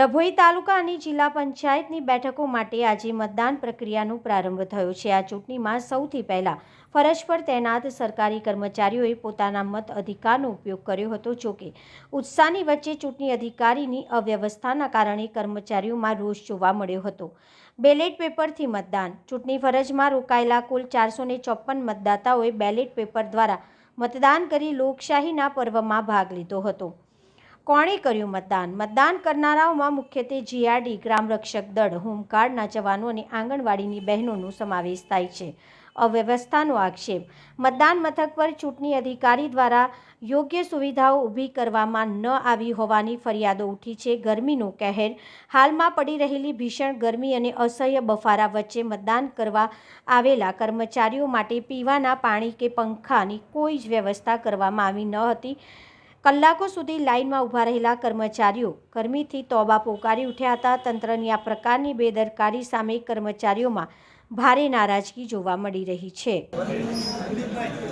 ડભોઈ તાલુકા અને જિલ્લા પંચાયતની બેઠકો માટે આજે મતદાન પ્રક્રિયાનો પ્રારંભ થયો છે। આ ચૂંટણીમાં સૌથી પહેલા ફરજ પર તૈનાત સરકારી કર્મચારીઓએ પોતાના મત અધિકારનો ઉપયોગ કર્યો હતો। જોકે ઉત્સાહની વચ્ચે ચૂંટણી અધિકારીની અવ્યવસ્થાના કારણે કર્મચારીઓમાં રોષ જોવા મળ્યો હતો। બેલેટ પેપરથી મતદાન। ચૂંટણી ફરજમાં રોકાયેલા કુલ 454 મતદાતાઓએ બેલેટ પેપર દ્વારા મતદાન કરી લોકશાહીના પર્વમાં ભાગ લીધો હતો। કોણે કર્યું મતદાન? મતદાન કરનારાઓમાં મુખ્યત્વે જીઆરડી, ગ્રામ રક્ષક દળ, હોમગાર્ડના જવાનો અને આંગણવાડીની બહેનોનો સમાવેશ થાય છે। અવ્યવસ્થાનો આક્ષેપ। મતદાન મથક પર ચૂંટણી અધિકારી દ્વારા યોગ્ય સુવિધાઓ ઊભી કરવામાં ન આવી હોવાની ફરિયાદો ઉઠી છે। ગરમીનો કહેર। હાલમાં પડી રહેલી ભીષણ ગરમી અને અસહ્ય બફારા વચ્ચે મતદાન કરવા આવેલા કર્મચારીઓ માટે પીવાના પાણી કે પંખાની કોઈ જ વ્યવસ્થા કરવામાં આવી ન હતી। કલાકો સુધી લાઇનમાં ઊભા રહેલા કર્મચારીઓ ગરમીથી તોબા પોકારી ઉઠ્યા હતા। તંત્રની આ પ્રકારની બેદરકારી સામે કર્મચારીઓમાં ભારે નારાજગી જોવા મળી રહી છે।